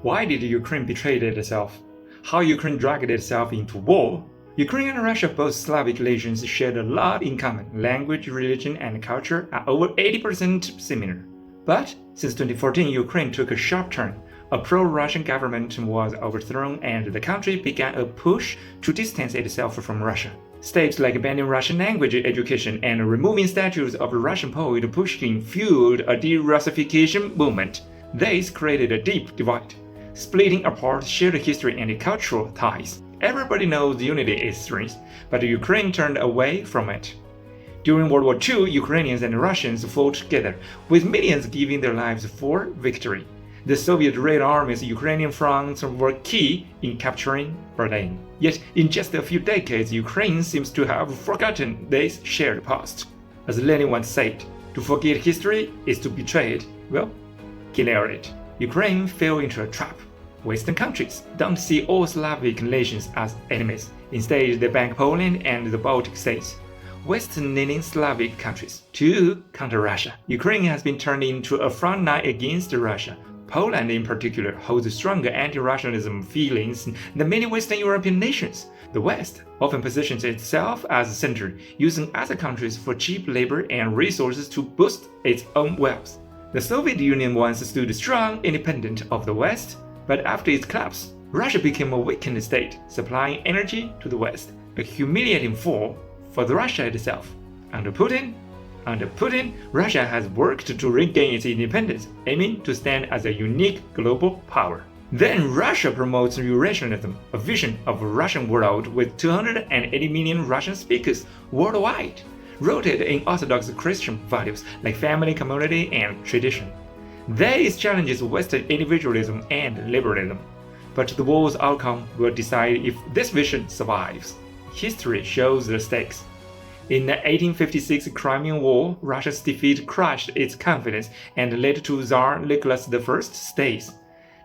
Why did Ukraine betray itself? How Ukraine dragged itself into war? Ukraine and Russia, both Slavic nations, share a lot in common. Language, religion, and culture are over 80% similar. But since 2014, Ukraine took a sharp turn. A pro-Russian government was overthrown and the country began a push to distance itself from Russia. Steps like banning Russian language education and removing statues of Russian poet Pushkin fueled a de-Russification movement. This created a deep divide, splitting apart shared history and cultural ties. Everybody knows unity is strength, but Ukraine turned away from it. During World War II, Ukrainians and Russians fought together, with millions giving their lives for victory. The Soviet Red Army's Ukrainian fronts were key in capturing Berlin. Yet, in just a few decades, Ukraine seems to have forgotten this shared past. As Lenin once said, to forget history is to betray it. Well, clear it. Ukraine fell into a trap. Western countries don't see all Slavic nations as enemies. Instead, they bank Poland and the Baltic states, Western-leaning Slavic countries, to counter Russia. Ukraine has been turned into a front line against Russia. Poland in particular holds stronger anti-Russianism feelings than many Western European nations. The West often positions itself as a center, using other countries for cheap labor and resources to boost its own wealth. The Soviet Union once stood strong, independent of the West, but after its collapse, Russia became a weakened state, supplying energy to the West, a humiliating fall for Russia itself. Under Putin, Russia has worked to regain its independence, aiming to stand as a unique global power. Then Russia promotes Eurasianism, a vision of a Russian world with 280 million Russian speakers worldwide, rooted in Orthodox Christian values like family, community, and tradition. This challenges Western individualism and liberalism, but the war's outcome will decide if this vision survives. History shows the stakes. In the 1856 Crimean War, Russia's defeat crushed its confidence and led to Tsar Nicholas I's stays.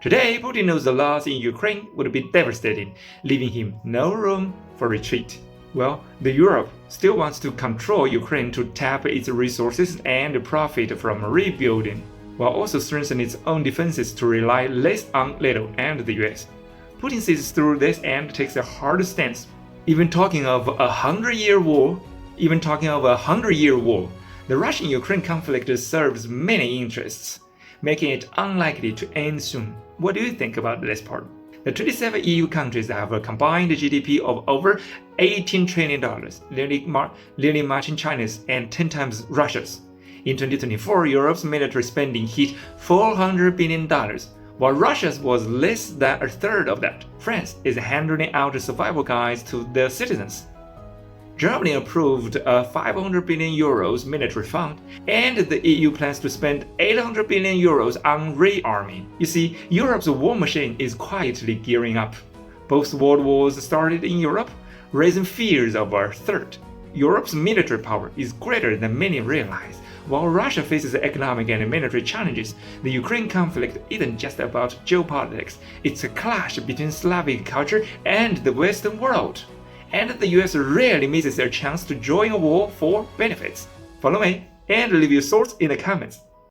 Today, Putin knows the loss in Ukraine would be devastating, leaving him no room for retreat. Well, Europe still wants to control Ukraine to tap its resources and profit from rebuilding, while also strengthening its own defenses to rely less on NATO and the US. Putin sees through this and takes a hard stance. Even talking of a 100-year war, the Russian-Ukraine conflict serves many interests, making it unlikely to end soon. What do you think about this part? The 27 EU countries have a combined GDP of over $18 trillion, nearly matching China's and 10 times Russia's. In 2024, Europe's military spending hit $400 billion, while Russia's was less than a third of that. France is handing out survival guides to their citizens. Germany approved a €500 billion military fund, and the EU plans to spend €800 billion on rearming. You see, Europe's war machine is quietly gearing up. Both world wars started in Europe, raising fears of a third. Europe's military power is greater than many realize. While Russia faces economic and military challenges, the Ukraine conflict isn't just about geopolitics. It's a clash between Slavic culture and the Western world. And the US rarely misses their chance to join a war for benefits. Follow me and leave your thoughts in the comments.